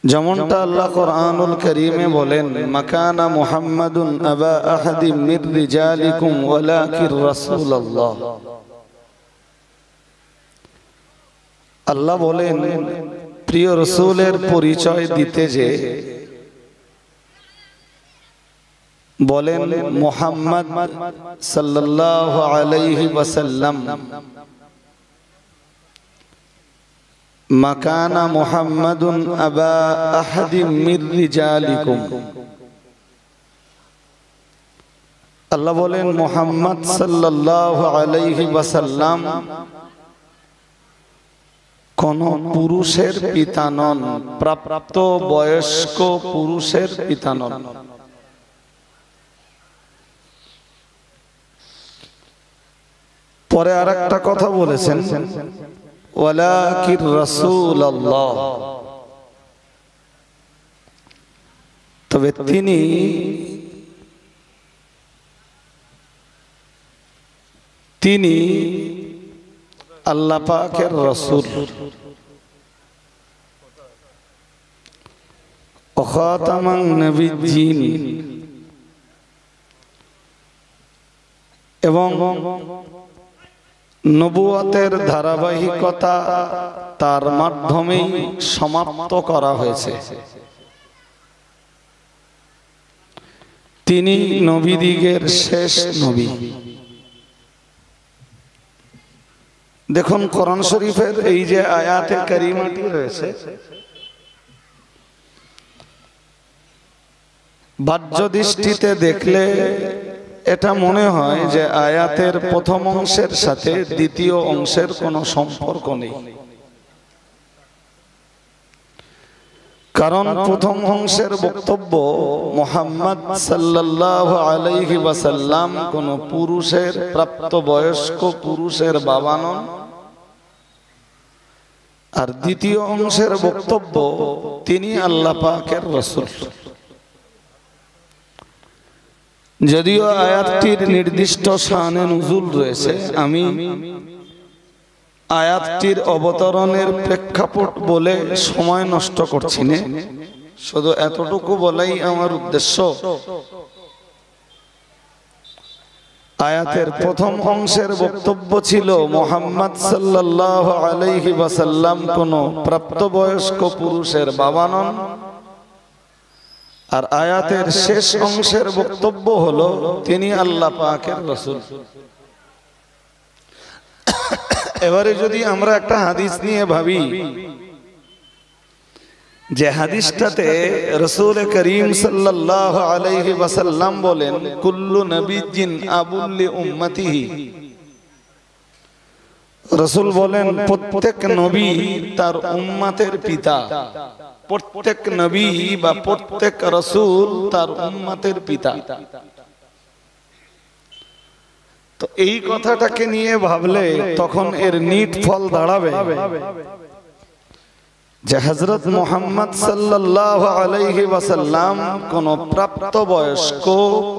যেমনটা আল্লাহ কোরআনুল কারীমে বলেন, মাকানা মুহাম্মাদুন আবা আহাদিম মির রিজালিকুম ওয়ালাকির রাসূলুল্লাহ। আল্লাহ বলেন প্রিয় রাসূলের পরিচয় দিতে যে বলেন মুহাম্মদ সাল্লাল্লাহু আলাইহি ওয়াসাল্লাম, মাকানা মুহাম্মাদুন আবা আহাদিম মির রিজালিকুম। আল্লাহ বলেন মুহাম্মদ সাল্লাল্লাহু আলাইহি ওয়াসাল্লাম কোন পুরুষের পিতা নন, প্রাপ্ত বয়স্ক পুরুষের পিতা নন। পরে আরেকটা কথা বলেছেন, ওয়ালাকির রাসূলুল্লাহ, তবে তিনি আল্লাহ পাকের রাসূল, ও খাতামান নবিয়্যিন, এবং নবুয়তের ধারাবাহিকতা তার মাধ্যমেই সমাপ্ত করা হয়েছে। তিনি নবীদিগের শেষ নবী। দেখুন কোরআন শরীফের এই যে আয়াতে কারিমাটি রয়েছে, বাহ্য দৃষ্টিতে দেখলে এটা মনে হয় যে আয়াতের প্রথম অংশের সাথে দ্বিতীয় অংশের কোনো সম্পর্ক নেই। কারণ প্রথম অংশের বক্তব্য মুহাম্মদ সাল্লাল্লাহু আলাইহি ওয়াসাল্লাম কোন পুরুষের, প্রাপ্তবয়স্ক পুরুষের বাবা নন, আর দ্বিতীয় অংশের বক্তব্য তিনি আল্লাহ পাকের রাসূল। যদিও আয়াতটির নির্দিষ্ট শানে নুজুল রয়েছে, আমি আয়াতটির অবতরণের প্রেক্ষাপট বলে সময় নষ্ট করছি না, শুধু এতটুকু বলাই আমার উদ্দেশ্য। আয়াতের প্রথম অংশের বক্তব্য ছিল মুহাম্মদ সাল্লাল্লাহু আলাইহি ওয়াসাল্লাম কোন প্রাপ্তবয়স্ক পুরুষের বাবা নন, আর আয়াতের শেষ অংশের বক্তব্য হলো তিনি আল্লাহ পাকের রাসূল। এবারে যদি আমরা একটা হাদিস নিয়ে ভাবি, যে হাদিসটাতে রাসূল করিম সাল্লাল্লাহু আলাইহি ওয়াসাল্লাম বলেন, কুল্লু নবিয়্যিন আবুল লি উম্মতিহি। রাসূল বলেন প্রত্যেক নবী তার উম্মতের পিতা, প্রত্যেক নবী বা প্রত্যেক রাসূল তার উম্মতের পিতা। তো এই কথাটাকে নিয়ে ভাবলে তখন এর নিট ফল দাঁড়াবে যে হযরত মুহাম্মদ সাল্লাল্লাহু আলাইহি ওয়াসাল্লাম কোন প্রাপ্তবয়স্ক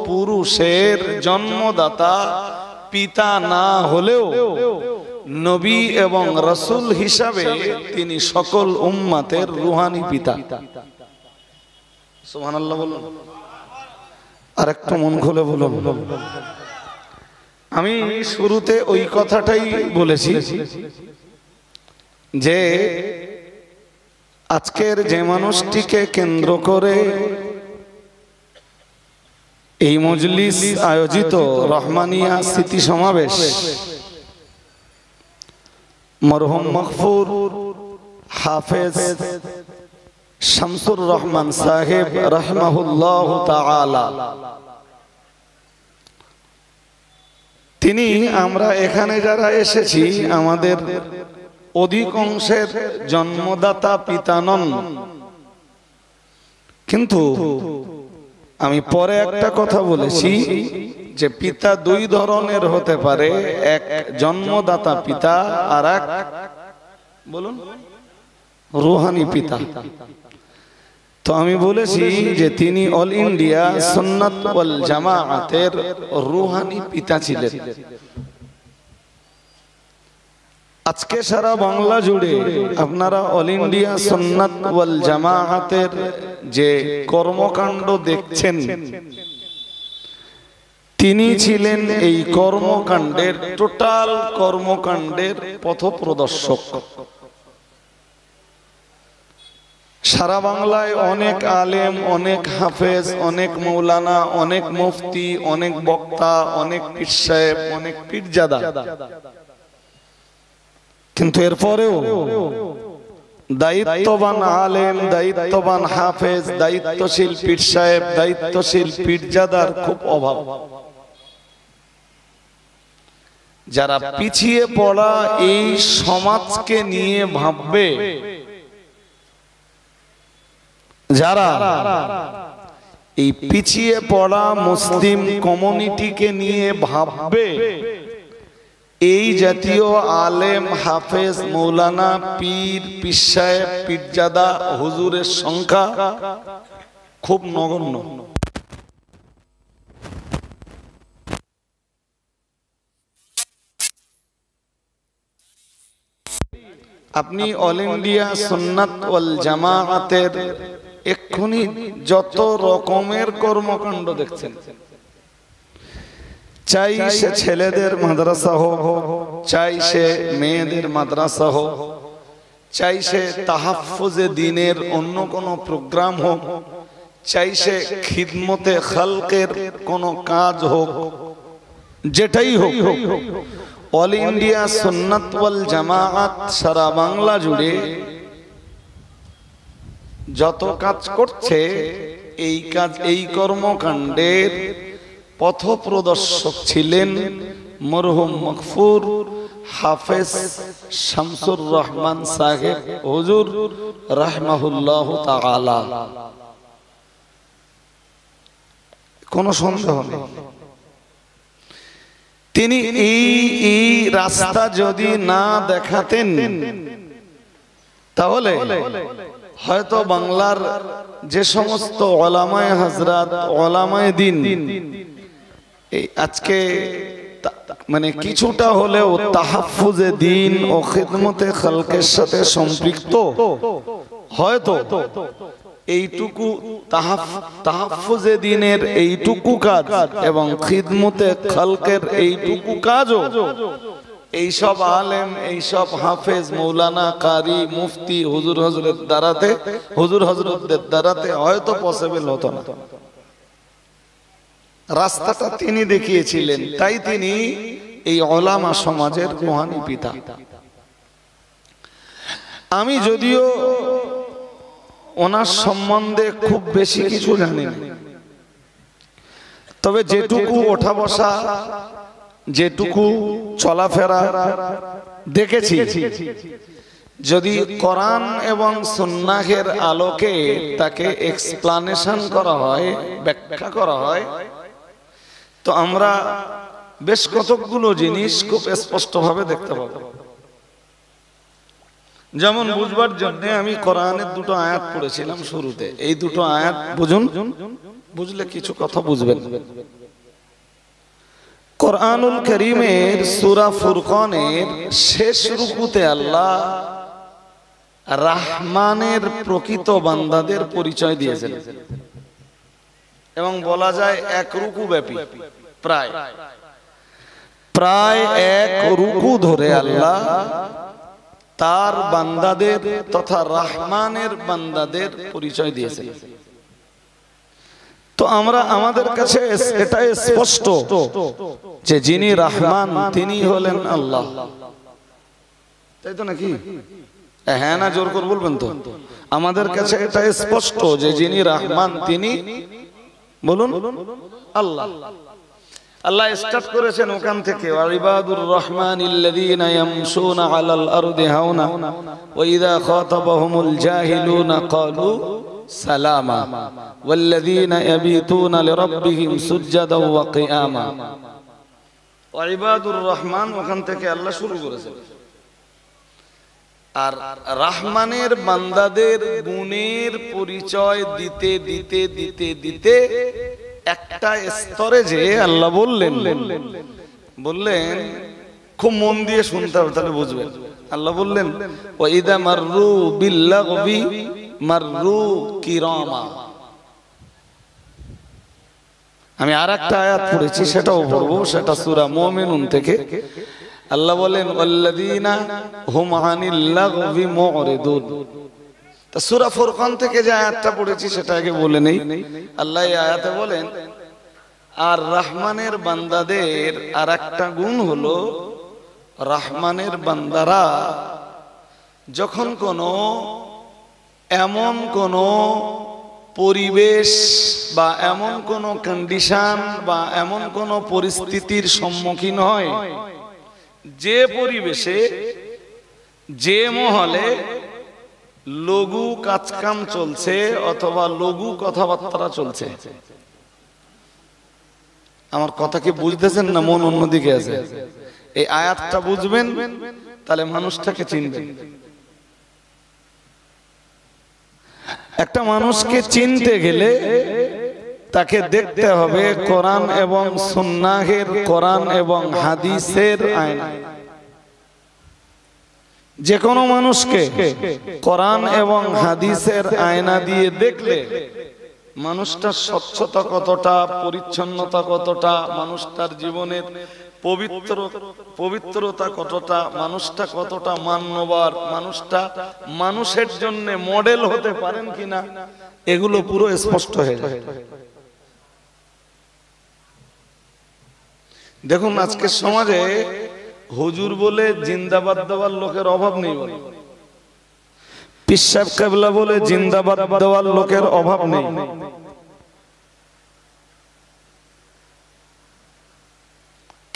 পুরুষের জন্মদাতা পিতা না হলেও নবী এবং রাসূল হিসাবে তিনি সকল উম্মতের রূহানি পিতা। সুবহানাল্লাহ বলুন, আর একটু মন খুলে বলুন। আমি শুরুতে ওই কথাটাই বলেছি যে আজকের যে মানুষটিকে কেন্দ্র করে এই মজলিস আয়োজিত রহমানিয়া স্মৃতি সমাবেশ, মরহুম মগফুর হাফেজ শামসুর রহমান সাহেব রাহিমাহুল্লাহ তাআলা, তিনি আমরা এখানে যারা এসেছি আমাদের অধিকাংশের জন্মদাতা পিতা নন, কিন্তু আমি পরে একটা কথা বলেছি যে পিতা দুই ধরনের হতে পারে, এক জন্মদাতা পিতা আর এক বলুন রূহানি পিতা। তো আমি বলেছি যে তিনি অল ইন্ডিয়া সুন্নাত ওয়াল জামাআতের রূহানি পিতা ছিলেন। আজকে সারা বাংলা জুড়ে আপনারা অল ইন্ডিয়া সুন্নাত ওয়াল জামাআতের যে কর্মকাণ্ড দেখছেন, তিনি ছিলেন এই কর্মকাণ্ডের, টোটাল কর্মকাণ্ডের পথপ্রদর্শক। সারা বাংলায় অনেক আলেম, অনেক হাফেজ, অনেক মৌলানা, অনেক মুফতি, অনেক বক্তা, অনেক পীর সাহেব, অনেক পীরজাদা, কিন্তু এরপরেও দায়িত্ববান আলেম, দায়িত্ববান হাফেজ, দায়িত্বশীল পীর সাহেব, দায়িত্বশীল পীরজাদার খুব অভাব। যারা পিছিয়ে পড়া এই সমাজকে নিয়ে ভাববে, যারা এই পিছিয়ে পড়া মুসলিম কমিউনিটিকে নিয়ে ভাববে, এই জাতীয় আলেম, হাফেজ, মৌলানা, পীর, পীর সাহেব, পীরজাদা, হুজুরের সংখ্যা খুব নগণ্য। আপনি অল ইন্ডিয়া সুন্নাত ওয়াল জামাআতের এক্ষুনি যত রকমের কর্মকাণ্ড দেখছেন, চাই সে ছেলেদের মাদ্রাসা হোক, চাই সে মেয়েদের মাদ্রাসা হোক, চাই সে তাহাফুজে দ্বীনের অন্য কোনো প্রোগ্রাম হোক, চাই সে খিদমতে খালকের কোনো কাজ হোক, যেটাই হোক, অল ইন্ডিয়া সুন্নাত ওয়াল জামাআত সারা বাংলা জুড়ে যত কাজ করছে, এই কাজ, এই কর্মকাণ্ডের পথপ্রদর্শক ছিলেন মরহুম মগফুর হাফেজ শামসুর রহমান সাহেব হুজুর রাহমাহুল্লাহ তাআলা। কোনো সন্দেহ নেই, তিনি এই রাস্তা যদি না দেখাতেন, তাহলে হয়তো বাংলার যে সমস্ত ওলামায়ে হযরত, ওলামায়ে দ্বীন এই আজকে মানে কিছুটা হলেও তাহাফুজে দ্বীন ও খিদমতে খালকের সাথে সম্পৃক্ত, হয়তো এইটুকু তাহাফুজে দ্বীনের এইটুকু কাজ এবং খিদমতে খালকের এইটুকু কাজও এইসব আলেম, এইসব হাফেজ, মৌলানা, কারি, মুফতি, হুজুর হজরতদের দ্বারাতে হয়তো পসিবল হতো না। রাস্তাটা তিনি দেখিয়েছিলেন, তাই তিনি এই ওলামা সমাজের মহানী পিতা। আমি যদিও ওনার সম্বন্ধে খুব বেশি কিছু জানি না, তবে যেটুকু ওঠা বসা, যেটুকু চলাফেরা দেখেছি, যদি কোরআন এবং সুন্নাহের আলোকে তাকে এক্সপ্লানেশন করা হয়, ব্যাখ্যা করা হয়, তো আমরা বেশ কতগুলো জিনিস খুব স্পষ্টভাবে দেখতে পাবো। যেমন বুঝবার জন্য আমি কোরআনের দুটো আয়াত পড়েছিলাম শুরুতে, এই দুটো আয়াত বুঝুন, বুঝলে কিছু কথা বুঝবেন। কোরআনুল কারীমের সূরা ফুরকানের শেষ রুকুতে আল্লাহ রাহমানের প্রকৃত বান্দাদের পরিচয় দিয়েছেন, এবং বলা যায় এক রুকু ব্যাপী, প্রায় এক রুকু ধরে আল্লাহ তার বান্দাদের তথা রহমানের বান্দাদের পরিচয় দিয়েছেন। তো আমরা, আমাদের কাছে এটা স্পষ্ট যে যিনি রহমান তিনি হলেন আল্লাহ, তাই তো নাকি? হ্যাঁ না জোর করে বলবেন তো? আমাদের কাছে এটা স্পষ্ট যে যিনি রহমান তিনি বলুন আল্লাহ। আল্লাহ স্টার্ট করেছেন ওখান থেকে, ওয়াইবাদুর রহমানিল্লাযীনা ইয়ামশুনা আলাল আরদি হাওনা ওয়া ইযা খাতাবাহুমুল জাহিলুনা ক্বালু সালামা ওয়াল্লাযীনা ইয়াবিতুনা লিরাব্বিহিম সুজদাও ওয়া কিয়ামা। ওয়াইবাদুর রহমান ওখান থেকে আল্লাহ শুরু করেছেন। আর রহমানের বান্দাদের গুণের পরিচয় দিতে দিতে দিতে দিতে একটা স্তরে যে আল্লাহ বললেন, খুব মন দিয়ে শুনতে হবে তাহলে বুঝবেন। আল্লাহ বললেন ওয়া ইযা মাররু বিল্লাগবি মাররু কিরামা। আমি আরেকটা আয়াত পড়েছি, সেটাও পড়বো, সেটা সূরা মুমিনুন থেকে। আল্লাহ বলেন ওয়াল্লাযীনা হুম আনিল লাগবি মুরিদুন। তা সূরা ফুরকান থেকে যে আয়াতটা পড়েছি সেটা আগে বলে নেই। আল্লাহ এই আয়াতে বলেন, আর রহমানের বান্দাদের আরেকটা গুণ হলো, রহমানের বান্দারা যখন এমন কোন পরিবেশ বা এমন কোন কন্ডিশন বা এমন কোন পরিস্থিতির সম্মুখীন হয়, যে পরিবেশে যে মহলে লঘু কাজকাম চলছে অথবা লঘু কথাবার্তা চলছে। আমার কথা কি বুঝতেছেন না মন অন্যদিকে আছে? এই আয়াতটা বুঝবেন, তাহলে মানুষটাকে চিনবেন। একটা মানুষকে চিনতে গেলে তাকে দেখতে হবে কোরআন এবং সুন্নাহের, কোরআন এবং হাদিসের আয়না। যে কোনো মানুষকে কোরআন এবং হাদিসের আয়না দিয়ে দেখলে মানুষটার স্বচ্ছতা কতটা, পরিচ্ছন্নতা কতটা, মানুষটার জীবনের পবিত্রতা কতটা, মানুষটা কতটা মান্যবর, মানুষটা মানুষের জন্য মডেল হতে পারেন কিনা, এগুলো পুরো স্পষ্ট হয়ে যায়। দেখুন আজকের সমাজে হুজুর বলে জিন্দাবাদ দেওয়ার লোকের অভাব নেই, পীর সাহেব কেবলা বলে জিন্দাবাদ দেওয়ার লোকের অভাব নেই।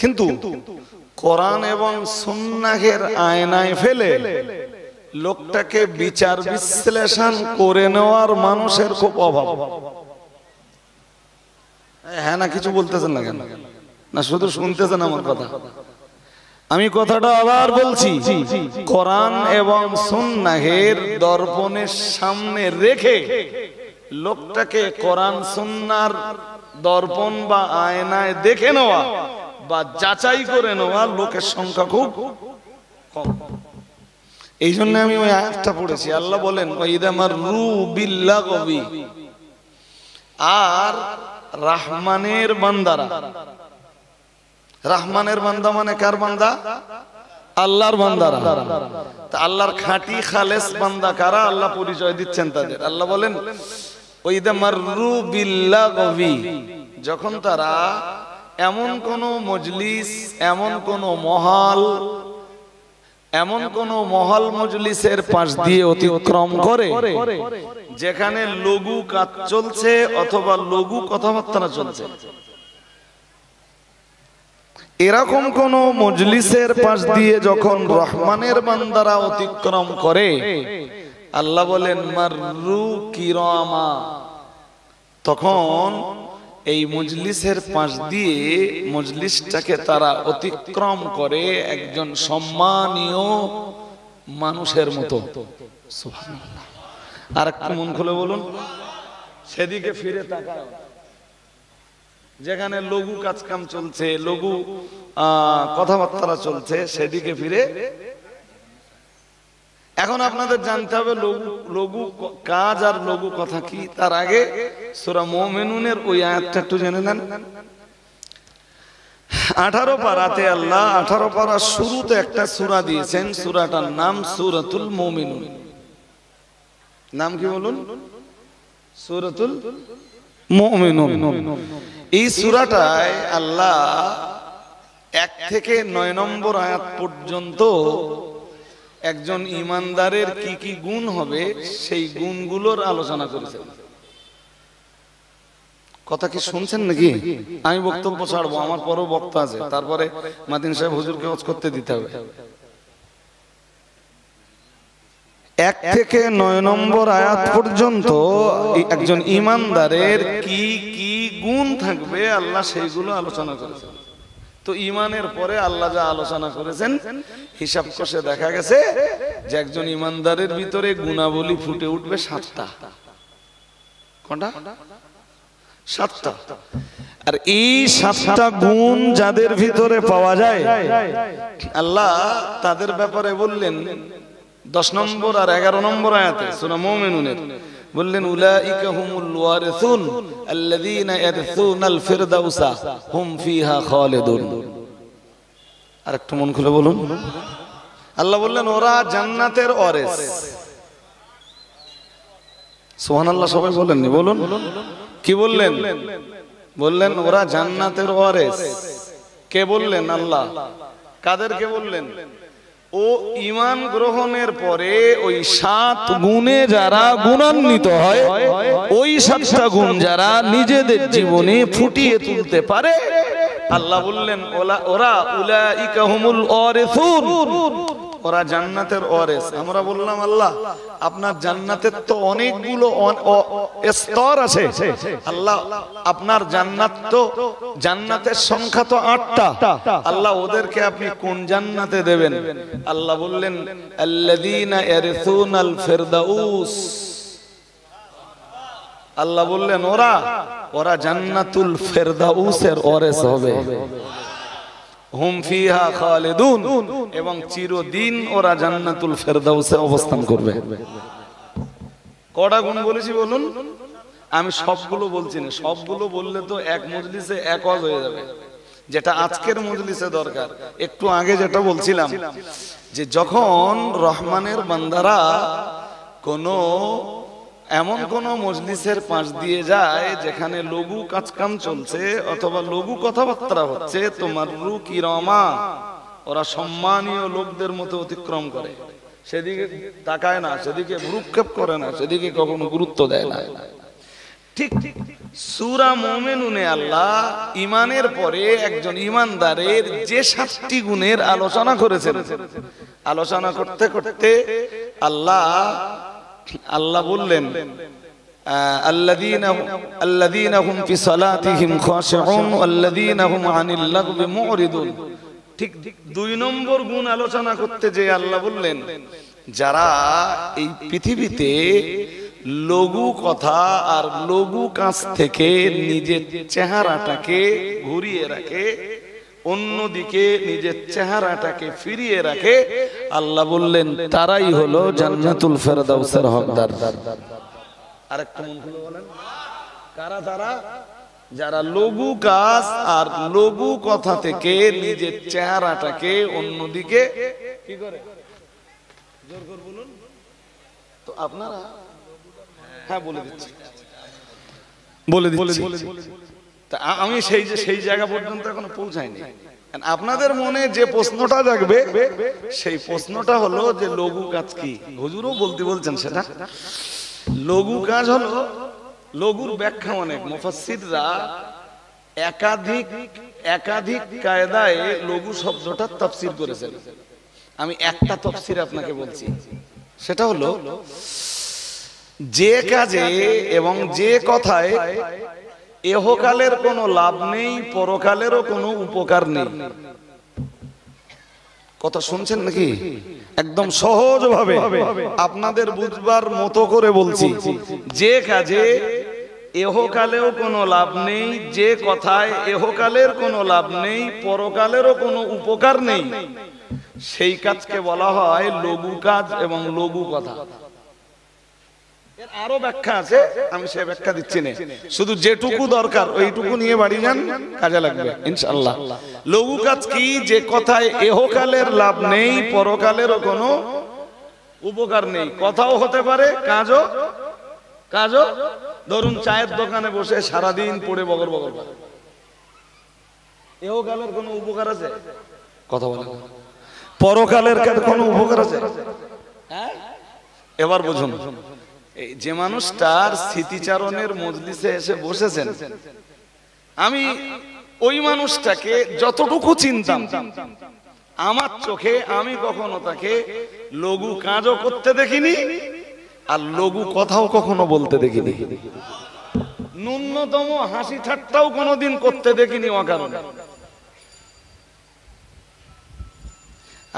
কিন্তু কোরআন এবং সুন্নাহের আয়নায় ফেলে লোকটাকে বিচার বিশ্লেষণ করে নেওয়ার মানুষের খুব অভাব। হ্যাঁ না কিছু বলতেছেন না কেন? না শুধু শুনতেছেন আমার কথা? আমি কথাটা আবার বলছি, কোরআন এবং সুন্নাহের দর্পণের সামনে রেখে লোকটাকে কোরআন সুন্নাহর দর্পণ বা আয়নায় দেখে নেওয়া বা যাচাই করে নেওয়া লোকের সংখ্যা খুব কম। এই জন্য আমি ওই আয়াতটা পড়েছি। আল্লাহ বলেন ওয়াইদা মাররু বিল্লাগবি, আর রহমানের বান্দারা, রহমানের বান্দা মানে কার বান্দা? আল্লাহর বান্দারা। তা আল্লাহর খাঁটি খালেস বান্দা কারা? আল্লাহ পরিচয় দিচ্ছেন তাদের। আল্লাহ বলেন ওয়াইদা মাররু বিল্লাগবি, যখন তারা এমন কোন মজলিস, এমন কোন মহল মজলিসের পাশ দিয়ে অতিক্রম করে যেখানে লঘু কাজ চলছে অথবা লঘু কথাবার্তা চলছে, এরকম কোন মজলিসের পাশ দিয়ে যখন রহমানের বান্দারা অতিক্রম করে, আল্লাহ বলেন মাররু কিরামা, তখন এই মজলিসের পাশ দিয়ে মজলিসটাকে তারা অতিক্রম করে একজন সম্মানীয় মানুষের মতো। সুবহানাল্লাহ। আর একটু মন খুলে বলুন, সেদিকে ফিরে তাকাও যেখানে লঘু কাজকাম চলছে, লঘু কথাবার্তা চলছে, সেদিকে ফিরে। এখন আপনাদের জানতে হবে লঘু কাজ আর লঘু কথা কি। তার আগে সূরা মুমিনুনের ওই আয়াতটা একটু জেনে নেন। 18 পারাতে আল্লাহ 18 পারা শুরুতে একটা সূরা দিয়েছেন, সূরাটার নাম সূরাতুল মুমিনুন। নাম কি বলুন? সূরাতুল মুমিনুন। এই সূরাটায় আল্লাহ 1 থেকে 9 নম্বর আয়াত পর্যন্ত একজন ইমানদারের কি কি গুণ হবে সেই গুণগুলোর আলোচনা করেছেন। কথা কি শুনছেন নাকি? আমি বক্তব্য ছাড়বো, আমার পরও বক্তা আছে, তারপরে মাদিন সাহেব হুজুরকে ওয়াজ করতে দিতে হবে। 1 থেকে 9 নম্বর আয়াত পর্যন্ত একজন ইমানদারের কি কি গুণ থাকবে আল্লাহ সেইগুলো আলোচনা করেছেন। তো ঈমানের পরে আল্লাহ যা আলোচনা করেছেন হিসাব কষে দেখা গেছে যে একজন ঈমানদারের ভিতরে গুণাবলী ফুটে উঠবে 7টা। কোনটা? 7টা। আর এই 7টা গুণ যাদের ভিতরে পাওয়া যায় আল্লাহ তাদের ব্যাপারে বললেন 10 নম্বর আর 11 নম্বর আয়াতে সূরা মুমিনুনের বললেন উলাইকা হুমুল ওয়ারিসুন আল্লাযীনা ইয়ারসুনাল ফিরদাউসা হুম ফিহা খালিদুন। আর একটু মন খুলে বলুন, আল্লাহ বললেন ওরা জান্নাতের ওয়ারিস। সুবহানাল্লাহ সবাই বলেননি, বলুন কি বললেন? বললেন ওরা জান্নাতের ওয়ারিস। কে বললেন? আল্লাহ। কাদেরকে বললেন? ও ঈমান গ্রহণের পরে ওই 7 গুণে যারা গুণান্বিত হয়, ওই 7টা গুণ যারা নিজেদের জীবনে ফুটিয়ে তুলতে পারে, আল্লাহ বললেন ওরা উলাইকা হুমুল ওয়ারিসুন, ওরা জান্নাতের ওয়ারিস। আমরা বললাম আল্লাহ আপনার জান্নাতের তো অনেকগুলো স্তর আছে। আল্লাহ আপনার জান্নাত তো জান্নাতের সংখ্যা তো 8টা। আল্লাহ ওদেরকে আপনি কোন জান্নাতে দেবেন? আল্লাহ বললেন আল্লাযীনা ইয়ারসুনাল ফিরদাউস। আল্লাহ বললেন ওরা জান্নাতুল ফিরদাউসের ওয়ারিস হবে। হুম ফিহা খালিদুন, এবং চিরদিন ওরা জান্নাতুল ফিরদাউসে অবস্থান করবে। কটা গুণ বলেছি বলুন? আমি সবগুলো বলছি না, সবগুলো বললে তো এক মজলিসে এক ওয়াজ হয়ে যাবে, যেটা আজকের মজলিসে দরকার। একটু আগে যেটা বলছিলাম যে যখন রহমানের বান্দারা কোনো এমন কোন মজলিসের পাশ দিয়ে যায় যেখানে লঘু কাজকাম চলছে অথবা লঘু কথাবার্তা হচ্ছে, তোমার রু কিরামা, ওরা সম্মানীয় লোকদের মতো অতিক্রম করে, সেদিকে তাকায় না, সেদিকে ভ্রুক্ষেপ করে না, সেদিকে কখনো গুরুত্ব দেয় না। ঠিক সূরা মুমিনুনে আল্লাহ ঈমানের পরে একজন ঈমানদারের যে 7টি গুণের আলোচনা করেছেন, আলোচনা করতে করতে আল্লাহ বললেন আল্লাযীনা হুম ফি সালাতিহিম খাশিউন ওয়াল্লাযীনা হুম আনিল লাগবি মুরিদুন। ঠিক 2 নম্বর গুণ আলোচনা করতে যে আল্লাহ বললেন যারা এই পৃথিবীতে লঘু কথা আর লঘু কাজ থেকে নিজের চেহারাটাকে ঘুরিয়ে রাখে, অন্যদিকে নিজের চেহারাটাকে ফিরিয়ে রাখে, আল্লাহ বললেন তারাই হলো জান্নাতুল ফিরদাউসের হকদার। আরেকটু মন খুলে বলেন, কারা তারা? যারা লঘু কাজ আর লঘু কথা থেকে নিজের চেহারাটাকে অন্যদিকে কি করে? জোর করে বলুন তো আপনারা। হ্যাঁ বলে দিচ্ছি। আমি সেই জায়গা পর্যন্ত এখনো পৌঁছাইনি। আপনাদের মনে যে প্রশ্নটা জাগবে সেই প্রশ্নটা হলো যে লঘু কাজ কি? হুজুরও বলছেন সেটা। লঘু কাজ হলো, লঘুর ব্যাখ্যা অনেক, মুফাসসিররা একাধিক কায়দায় লঘু শব্দটা তাফসীর করেছেন। আমি একটা তাফসীর আপনাকে বলছি, সেটা হলো যে কাজে এবং যে কথায় এহকালের কোনো লাভ নেই, পরকালেরও কোনো উপকার নেই। কথা শুনছেন নাকি? একদম সহজভাবে আপনাদের বুঝবার মতো করে বলছি, যে কাজে এহকালেও কোনো লাভ নেই, যে কথায় এহকালের কোনো লাভ নেই, পরকালেরও কোনো উপকার নেই, সেই কাজকে বলা হয় লঘু কাজ এবং লঘু কথা। আরো ব্যাখ্যা আছে, আমি সে ব্যাখ্যা দিচ্ছি না, শুধু যেটুকু দরকার ওইটুকু নিয়ে বাড়ি যান, কাজে লাগবে ইনশাআল্লাহ। লঘু কাজ কি? যে কথায় এহকালের লাভ নেই, পরকালেরও কোনো উপকার নেই। কথাও হতে পারে, কাজও। ধরুন চায়ের দোকানে বসে সারাদিন পড়ে বগর বগর করে, এহকালের কোনো উপকার আছে? কথা বলে। পরকালের কোনো উপকার আছে? হ্যাঁ, এবার বুঝুন। যে মানুষটার স্মৃতিচারণের মজলিসে এসে বসেছেন, আমি ওই মানুষটাকে যতটুকু চিনতাম, আমার চোখে আমি কখনো তাকে লঘু কাজও করতে দেখিনি আর লঘু কথাও কখনো বলতে দেখিনি, ন্যূনতম হাসি ঠাট্টাও কোনোদিন করতে দেখিনি অকারণে।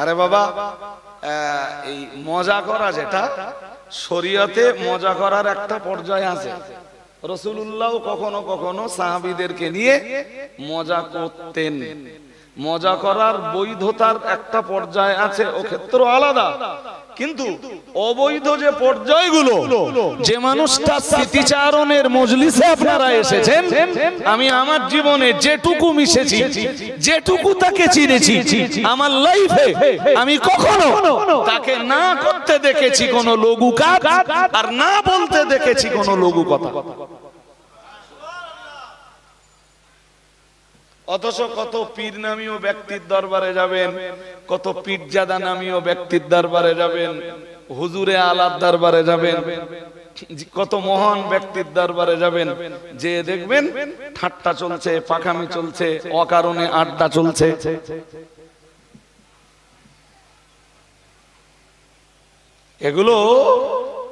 আরে বাবা, এই মজা করা, যেটা শরীয়তে মজা করার একটা পর্যায় আছে, রাসূলুল্লাহ কখনো কখনো সাহাবীদেরকে নিয়ে মজা করতেন। মজা করার বৈধতার একটা পর্যায় আছে, ও ক্ষেত্র আলাদা, কিন্তু অবৈধ যে পর্যায়গুলো, যে মানুষটা স্মৃতিচারণের মজলিসে আপনারা এসেছেন, আমি আমার জীবনে যেটুকু মিশেছি, যেটুকু তাকে চিনেছি, আমার লাইফে আমি কখনো তাকে না করতে দেখেছি কোনো লঘু কাজ, আর না বলতে দেখেছি কোনো লঘু কথা। অথচ কত পীর নামীয় ব্যক্তির দরবারে যাবেন, কত পীরজাদা নামীয় ব্যক্তির দরবারে যাবেন, হুজুরে আলার দরবারে যাবেন, কত মহান ব্যক্তির দরবারে যাবেন, যে দেখবেন ঠাট্টা চলছে, পাখামি চলছে, অকারণে আড্ডা চলছে। এগুলো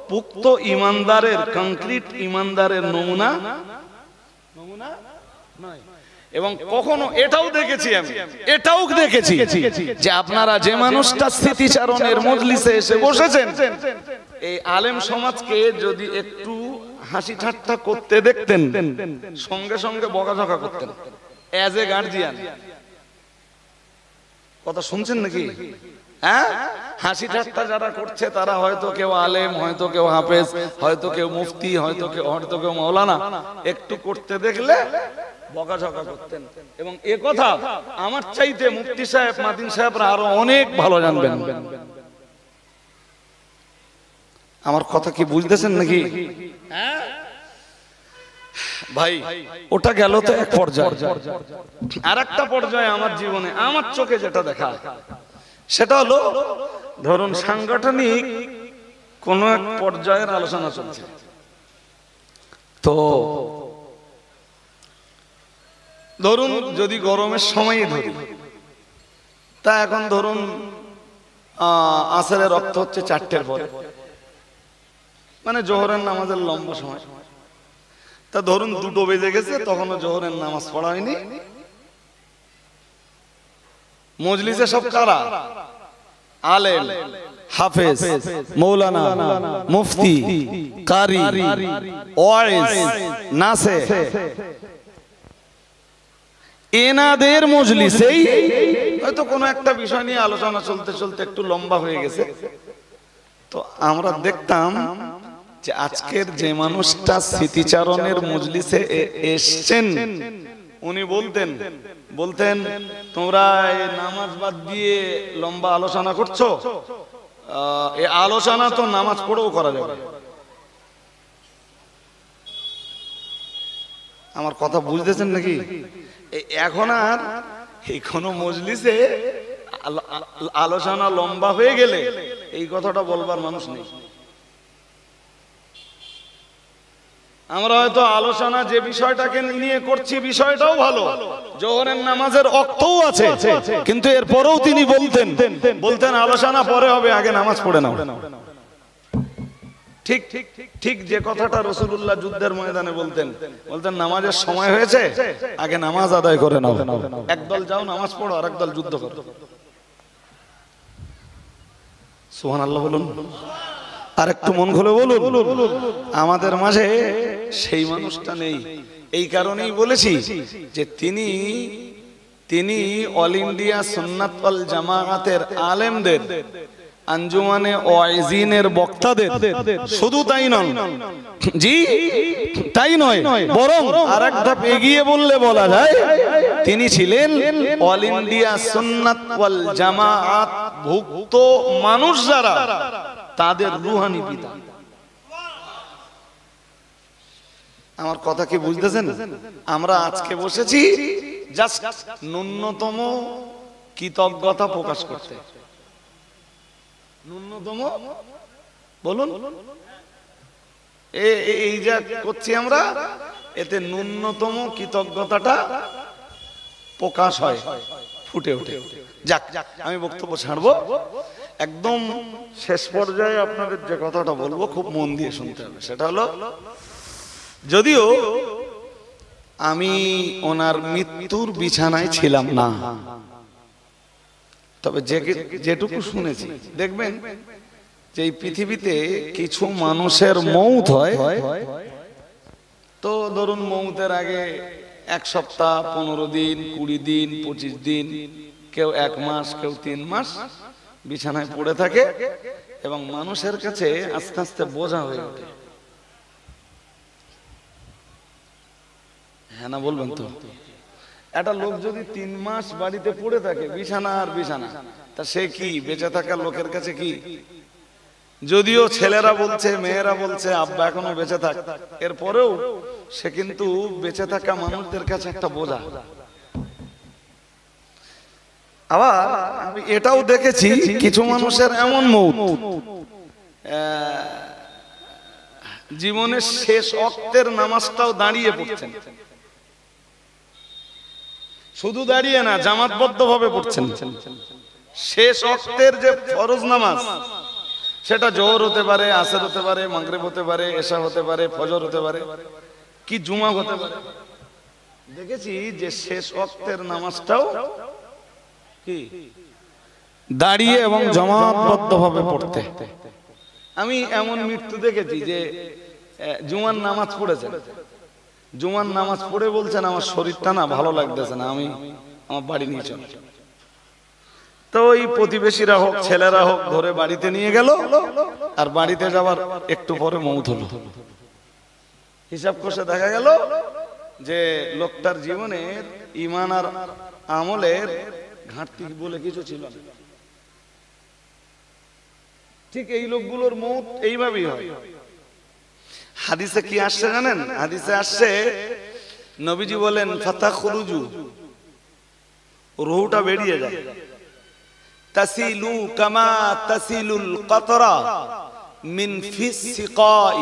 পুক্ত ইমানদারের, কংক্রিট ইমানদারের নমুনা নয়। এবং কখনো এটাও দেখেছি, আমি এটাও দেখেছি যে আপনারা যে মানুষটা স্মৃতিচারণের মজলিসে এসে বসেছেন, এই আলেম সমাজকে যদি একটু হাসি ঠাট্টা করতে দেখতেন, সঙ্গে সঙ্গে বকাঝকা করতেন এজ এ গার্জিয়ান। কথা শুনছেন নাকি? হ্যাঁ, হাসি ঠাট্টা যারা করছে তারা হয়তো কেউ আলেম, হয়তো কেউ হাফেজ, হয়তো কেউ মুফতি, হয়তো কেউ মাওলানা, একটু করতে দেখলে বকাঝকা করতেন। এবং এ কথা আমার চাইতে মুফতি সাহেব, মাদিন সাহেবরা আরো অনেক ভালো জানবেন। আমার কথা কি বুঝতেছেন নাকি? ভাই, ওটা গেল তো এক পর্যায়ে। আর একটা পর্যায়ে আমার জীবনে, আমার চোখে যেটা দেখা, সেটা হলো ধরুন সাংগঠনিক কোন এক পর্যায়ের আলোচনা চলছে, তো ধরুন যদি গরমের সময় ধরি, তা এখন ধরুন আসরের রক্ত হচ্ছে 4টের পরে, মানে জোহরের নামাজের লম্বা সময়। তা ধরুন 2টো বেজে গেছে, তখনও জোহরের নামাজ পড়া হয়নি। মজলিসে সব কারা? আলেম, হাফেজ, মৌলানা, মুফতি, কারি, ওয়াইজ, নাসে, এনাদের মজলিসেই হয়তো কোনো একটা বিষয় নিয়ে আলোচনা চলতে চলতে একটু লম্বা হয়ে গেছে। তো আমরা দেখতাম যে আজকের যে মানুষটা স্মৃতিচারণের মজলিসে এসছেন, উনি বলতেন তোমরা এই নামাজ বাদ দিয়ে লম্বা আলোচনা করছো, এই আলোচনা তো নামাজ পড়েও করা যাবে। আমার কথা বুঝতেছেন নাকি? এখন আর এই কোনো মজলিসে আলোচনা লম্বা হয়ে গেলে এই কথাটা বলবার মানুষ নেই। আমরা হয়তো আলোচনা যে বিষয়টাকে নিয়ে করছি, বিষয়টাও ভালো, জোহরের নামাজের ওয়াক্তও আছে, কিন্তু এরপরেও তিনি বলতেন আলোচনা পরে হবে, আগে নামাজ পড়ে নাও। ঠিক ঠিক ঠিক যে কথাটা রাসূলুল্লাহ যুদ্ধের ময়দানে বলতেন নামাজের সময় হয়েছে, আগে নামাজ আদায় করে নাও, একদল যাও নামাজ পড়ো, আর একদল যুদ্ধ করো। সুবহানাল্লাহ বলুন, আর একটু মন খুলে বলুন। আমাদের মাঝে সেই মানুষটা নেই। এই কারণেই বলেছি যে তিনি অল ইন্ডিয়া সুন্নাত ওয়াল জামাআতের আলেমদের, আঞ্জুমানে ওয়াইজিনের বক্তাদের, শুধু তাই নয়, জি তাই নয়, বরং আরেক ধাপ এগিয়ে বললে বলা যায় তিনি ছিলেন অল ইন্ডিয়া সুন্নাত ওয়াল জামাআত ভুক্ত মানুষ যারা, তাদের রুহানি পিতা। আমার কথা কি বুঝতেছেন? আমরা আজকে বসেছি জাস্ট ন্যূনতম কৃতজ্ঞতা প্রকাশ করতে। ন্যূনতম বলুন, এই যা করছি আমরা, এতে ন্যূনতম কৃতজ্ঞতাটা প্রকাশ হয়, ফুটে ওঠে। যাক, আমি বক্তব্য ছাড়বো, একদম শেষ পর্যায়ে আপনাদের যে কথাটা বলবো খুব মন দিয়ে শুনতে হবে। সেটা হলো, যদিও আমি ওনার মৃত্যুর বিছানায় ছিলাম না, তবে যেটুকু শুনেছি, দেখবেন যে এই পৃথিবীতে কিছু মানুষের মৌত হয়, তো ধরুন মৌতের আগে 1 সপ্তাহ, 15 দিন, 20 দিন, 25 দিন, কেউ 1 মাস, কেউ 3 মাস বিছানায় পড়ে থাকে এবং মানুষের কাছে আস্তে আস্তে বোঝা হয়ে ওঠে। হ্যাঁ না বলবেন তো? একটা লোক যদি 3 মাস বাড়িতে পড়ে থাকে বিছানা আর বিছানা, তা সে কি বেঁচে থাকা লোকের কাছে কি? যদিও ছেলেরা বলছে, মেয়েরা বলছে আব্বা এখনো বেঁচে থাক, এরপরেও সে কিন্তু বেঁচে থাকা মানুষদের কাছে একটা বোঝা। আবার আমি এটাও দেখেছি কিছু মানুষের এমন মৌত, জীবনের শেষ ওয়াক্তের নামাজটাও দাঁড়িয়ে পড়ছেন, শুধু দাঁড়িয়ে না, জামাতবদ্ধ ভাবে পড়ছেন। শেষ ওয়াক্তের যে ফরজ নামাজ, সেটা জোহর হতে পারে, আসর হতে পারে, মাগরিব হতে পারে, এশা হতে পারে, ফজর হতে পারে, কি জুমা হতে পারে, দেখেছি যে শেষ ওয়াক্তের নামাজটাও কি দাঁড়িয়ে এবং জামাতবদ্ধ ভাবে পড়তে। আমি এমন মৃত্যু দেখেছি যে জুমার নামাজ পড়েছেন, জুমার নামাজ পড়ে বলছেন আমার শরীরটা না ভালো লাগতেছে না, আমি আমার বাড়ি নিয়ে চল। তো ওই প্রতিবেশীরা হোক, ছেলেরা হোক, ধরে বাড়িতে নিয়ে গেল, আর বাড়িতে যাওয়ার একটু পরে মৌত হলো। হিসাব কষে দেখা গেল যে লোকটার জীবনের ঈমান আর আমলের ঘাটতি বলে কিছু ছিল না। ঠিক এই লোকগুলোর মৌত এইভাবেই হয়। হাদিসে কি আসছে জানেন? হাদিসে আসছে নবীজি বলেন ফাতাখরুজু, রূহটা বেরিয়ে যায়, তাসিলু কামা তাসিলুল কাতরা মিন ফিস সিকাই,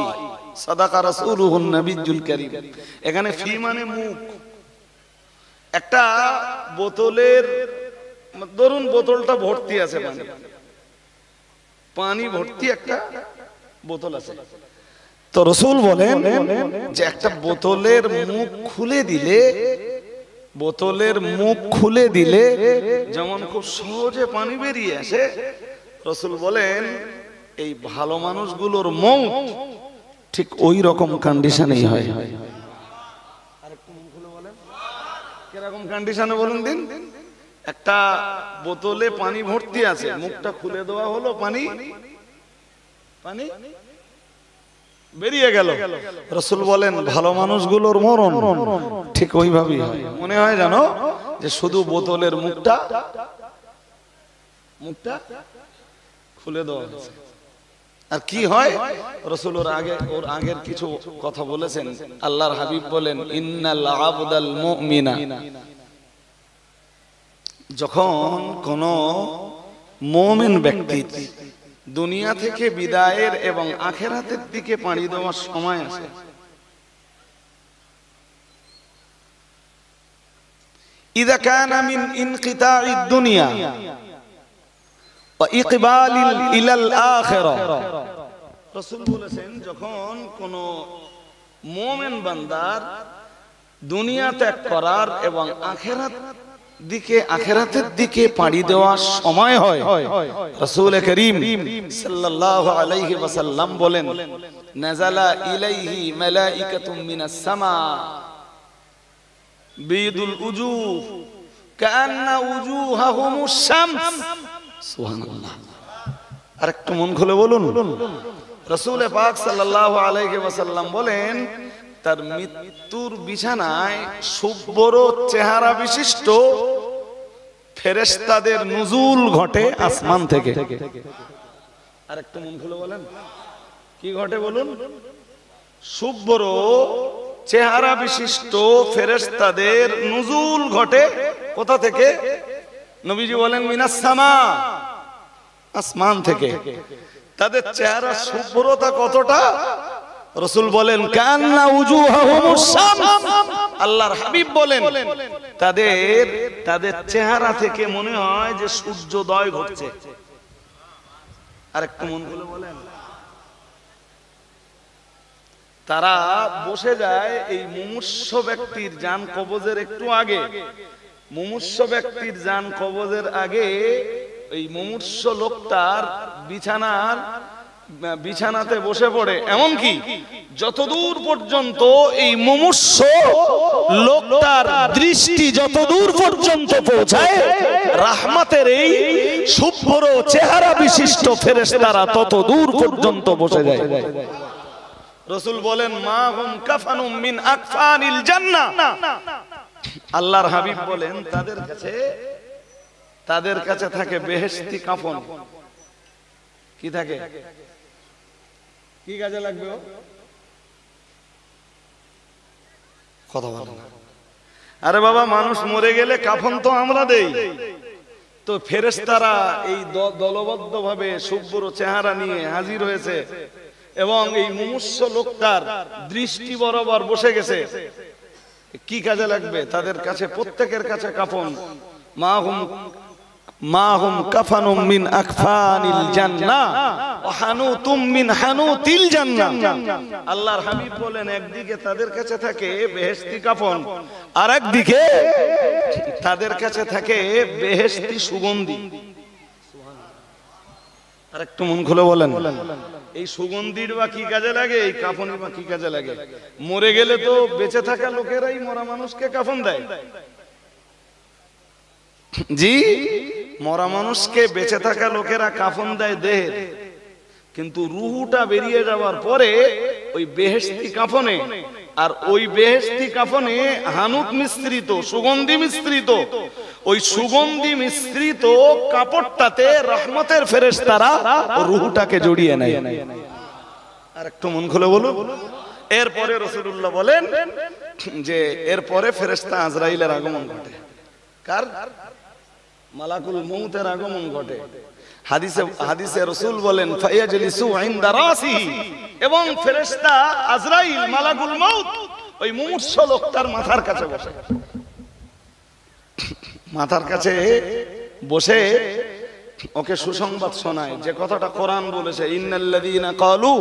সাদাকা রাসূলুহুন নবিয়্যুল কারীম। এখানে ফি মানে মুখ। একটা বোতলের, ধরুন বোতলটা ভর্তি আছে পানি, পানি ভর্তি একটা বোতল আছে, তো রাসূল বলেন যে একটা বোতলের মুখ খুলে দিলে, বোতলের মুখ খুলে দিলে যেমন খুব সহজে পানি বেরিয়ে আসে, রাসূল বলেন এই ভালো মানুষগুলোর মৌত ঠিক ওই রকম কন্ডিশনেই হয়। আরেকটু মুখ খুলে বলেন কিরকম কন্ডিশনে বলুন দিন। একটা বোতলে পানি ভর্তি আছে, মুখটা খুলে দেওয়া হলো, পানি পানি বেরিয়ে গেল। রাসূল বলেন ভালো মানুষগুলোর মরণ ঠিক ওইভাবেই হয়। মনে হয় জানো যে শুধু বোতলের মুখটা খুলে দেওয়া হয়েছে। আর কি হয়, রাসূল ওর আগের কিছু কথা বলেছেন। আল্লাহর হাবিব বলেন ইন্নাল আবদাল মুমিনা, যখন কোন মুমিন ব্যক্তি দুনিয়া থেকে বিদায়ের এবং আখিরাতের দিকে পাড়ি দেওয়ার সময় আসে, ইযা কানা মিন ইনকিতাঈদ দুনিয়া ওয়া ইকবালিল ইলাল আখিরা, রাসূল বলেছেন যখন কোন মুমিন বান্দার দুনিয়া ত্যাগ করার এবং আখিরাতের দিকে পাড়ি দেওয়ার সময় হয়, রাসূল করিম সাল্লাল্লাহু আলাইহি ওয়াসাল্লাম বলেন নাযালা ইলাইহি মালাইকাতুম মিনাস সামা বিদুল উজুহ কান্না উজুহাহুমুশ শামস। সুবহানাল্লাহ। আরেকটু মন খুলে বলুন। রাসূল পাক সাল্লাল্লাহু আলাইহি ওয়াসাল্লাম বলেন তার মৃত্যুর বিছানায় সুব্বর চেহারা বিশিষ্ট ফেরেশতাদের নুজুল ঘটে আসমান থেকে। আরেকটু মন খুলে বলেন কি ঘটে বলুন। সুব্বর চেহারা বিশিষ্ট ফেরেশতাদের নুজুল ঘটে কোথা থেকে? নবীজি বলেন মিনাস সামা, আসমান থেকে। তাদের চেহারা সুব্বরতা কতটা? রাসূল বলেন কান্না উজুহাহুমুশ শামস। আল্লাহর হাবিব বলেন তাদের চেহারা থেকে মনে হয় যে সূর্যোদয় ঘটছে। আরেকটু মন খুলে বলেন। তারা বসে যায় এই মুমূর্ষ ব্যক্তির জান কবজের একটু আগে, মুমূর্ষ ব্যক্তির জান কবজের আগে এই মুমূর্ষ লোকটার বিছানাতে বসে পড়ে। এমনকি যতদূর পর্যন্ত এই মুমূর্ষ লোকটার দৃষ্টি যতদূর পর্যন্ত পৌঁছায়, রাহমাতের এই শুভ্র চেহারা বিশিষ্ট ফেরেশতারা তত দূর পর্যন্ত বসে যায়। রাসূল বলেন মা হুম কাফানুম মিন আকফানিল জান্নাহ। আল্লাহর হাবিব বলেন তাদের কাছে থাকে বেহেশতি কাফন। কি থাকে? কি কাজে লাগবে? কথা বলেন। আরে বাবা, মানুষ মরে গেলে কাফন তো আমরা দেই, তো ফেরেশতারা এই দলবদ্ধ ভাবে শুভ্র চেহারা নিয়ে হাজির হয়েছে এবং এই মুমূর্ষ লোকটার দৃষ্টি বরাবর বসে গেছে। কি কাজে লাগবে? তাদের কাছে প্রত্যেকের কাছে কাফন। মাহুম কাফানুম মিন আকফানিল জান্নাহ ওয়া হানুতুম মিন হানুতিল জান্নাহ। আল্লাহর হাবিব বলেন একদিকে তাদের কাছে থাকে বেহেশতি কাফন, আর একদিকে তাদের কাছে থাকে বেহেশতি সুগন্ধি। আর একটু মন খুলে বলেন, এই সুগন্ধির বা কি কাজে লাগে, এই কাফনের বা কি কাজে লাগে? মরে গেলে তো বেঁচে থাকা লোকেরাই মরা মানুষকে কাফন দেয়। জি, মরা মানুষকে বেঁচে থাকা লোকেরা কাফন দেয় দেহের, কিন্তু রুহুটা বেরিয়ে যাওয়ার পরে ওই বেহেশতি কাফনে, আর ওই বেহেশতি কাফনে হানুত মিশ্রিত, সুগন্ধি মিশ্রিত, ওই সুগন্ধি মিশ্রিত কাপড়টাতে রহমতের ফেরেশতারা রুহুটাকে জড়িয়ে নেয়। আর একটু মন খুলে বলুন। এরপরে রাসূলুল্লাহ বলেন যে এরপরে ফেরেশতা আজরাইলের আগমন ঘটে। কার? মালাকুল মউতের আগমন ঘটে। হাদিসে রাসূল বলেন ফায়াজলিসু ইনদা রাসিহি, এবং ফেরেশতা আজরাইল মালাকুল মউত ওই মুমূর্ষ লোকটার মাথার কাছে বসে। মাথার কাছে বসে ওকে সুসংবাদ শোনায়, যে কথাটা কোরআন বলেছে ইন্নাল্লাযীনা ক্বালু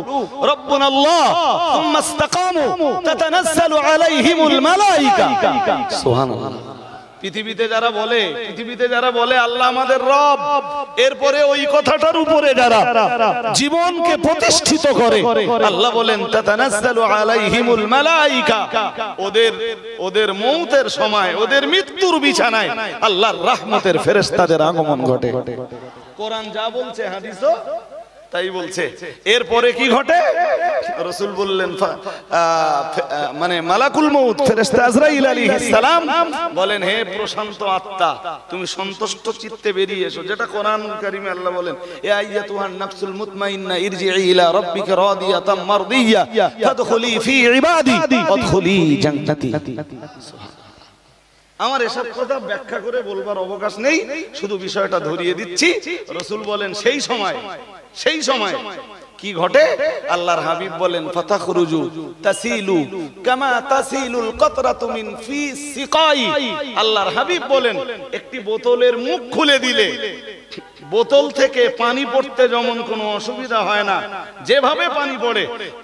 রাব্বুনাল্লাহ সুম্মা ইসতাকামু তাতানাজ্জালু আলাইহিমুল মালায়েকা। সুবহানাল্লাহ। পৃথিবীতে যারা বলে আল্লাহ আমাদের রব, এরপরে ওই কথাটার উপরে যারা জীবনকে প্রতিষ্ঠিত করে, আল্লাহ বলেন তাতানাজ্জালু আলাইহিমুল মালায়েকা, ওদের মউতের সময়, ওদের মৃত্যুর বিছানায় আল্লাহর রহমতের ফেরেশতাদের আগমন ঘটে। কোরআন যা বলছে হাদিসও তাই বলছে। এরপরে কি ঘটে? রাসূল বললেন মানে মালাকুল মউত ফেরেশতা আজরাইল আলাইহিস সালাম বলেন হে প্রশান্ত আত্মা, তুমি সন্তুষ্ট চিত্তে বেরিয়ে এসো, যেটা কোরআন কারীমে আল্লাহ বলেন ইয়া আইয়াতুহান নাফসুল মুতমাইন্না ইরজিই ইলা রাব্বিকা রাদিয়াতাম মারদিয়া ফাদখুলি ফি ইবাদি ওয়াদখুলি জান্নাতি। আমার এসব কথা ব্যাখ্যা করে বলবার অবকাশ নেই, শুধু বিষয়টা ধরিয়ে দিচ্ছি। রাসূল বলেন সেই সময় কি ঘটে? আল্লাহর হাবিব বলেন ফাতাখরুজু তাসিলু কামা তাসিলুল কতরাতু মিন ফি সিকাই। আল্লাহর হাবিব বলেন একটি বোতলের মুখ খুলে দিলে বোতল থেকে পানি পড়তে যেমন কোনো অসুবিধা হয় না, যেভাবে পানি পড়ে,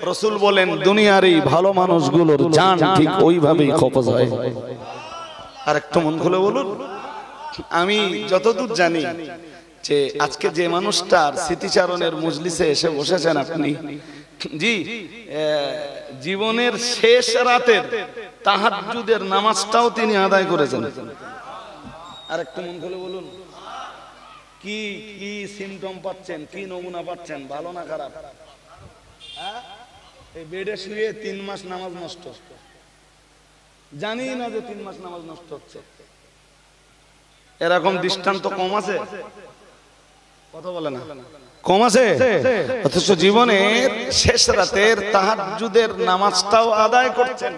রাসূল বলেন দুনিয়ার এই ভালো মানুষগুলোর জান ঠিক ওইভাবেই কবজ হয়। আর একটু মন খুলে বলুন। আমি যতদূর জানি যে আজকে যে মানুষটার স্মৃতিচারণের মজলিসে এসে বসেছেন আপনি, জি, জীবনের শেষ রাতের তাহাজ্জুদের নামাজটাও তিনি আদায় করেছেন। আর একটু মন খুলে বলুন, কি কি সিমটম পাচ্ছেন, কি নমুনা পাচ্ছেন, ভালো না খারাপ? এই বেডে শুয়ে 3 মাস নামাজ নষ্ট, জানি না যে 3 মাস নামাজ নষ্ট হচ্ছে। এরকম দৃষ্টান্ত কম আছে? কথা বলে না, কম আছে? অথচ জীবনের শেষ রাতের তাহাজ্জুদের নামাজটাও আদায় করছেন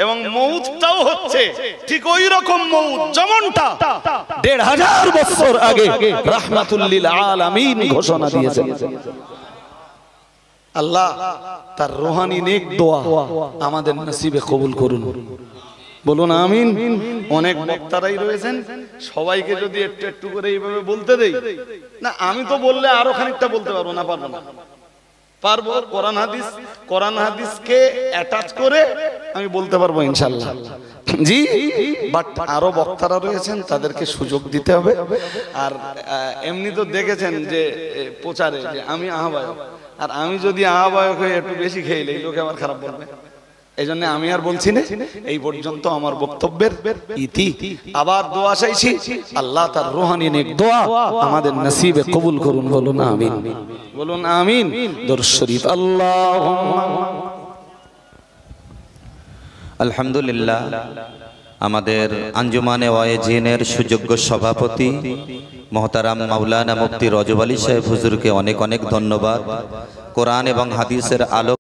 এবং মউতটাও হচ্ছে ঠিক ওই রকম মউত যেমনটা ১৫০০ বছর আগে রাহমাতুল লিল আলামিন ঘোষণা দিয়েছেন। আল্লাহ তার রূহানি নেক দোয়া আমাদের নসিবে কবুল করুন, বলুন আমিন। অনেক বক্তারাই রয়েছেন, সবাইকে যদি একটু একটু করে এইভাবে বলতে দেই না, আমি তো বললে আরো খানিকটা বলতে পারবো না, পারবো না? পারবো। কোরআন হাদিসকে অ্যাটাচ করে আমি বলতে পারবো ইনশাআল্লাহ, জি। বাট আরো বক্তারা রয়েছেন, তাদেরকে সুযোগ দিতে হবে। আর এমনি তো দেখেছেন যে প্রচারে যে আমি আহ্বায়ক, আর আমি যদি আহ্বায়ক হয়ে একটু বেশি খেয়ে নেই, লোকে আমার খারাপ বলবে। এই জন্য আমি আর বলছি না, এই পর্যন্ত আমার বক্তব্যের ইতি। আবার দোয়া চাইছি, আল্লাহ তার রুহানি নেক দোয়া আমাদের নসিবে কবুল করুন। বলুন আমিন, বলুন আমিন। দরুদ শরীফ। আল্লাহুম্মা। আলহামদুলিল্লাহ, আমাদের আঞ্জুমানে ওয়াইজিনের সুযোগ্য সভাপতি মহতারাম মাওলানা মুফতি রজব আলী সাহেব হুজুরকে অনেক অনেক ধন্যবাদ। কোরআন এবং হাদিসের আলো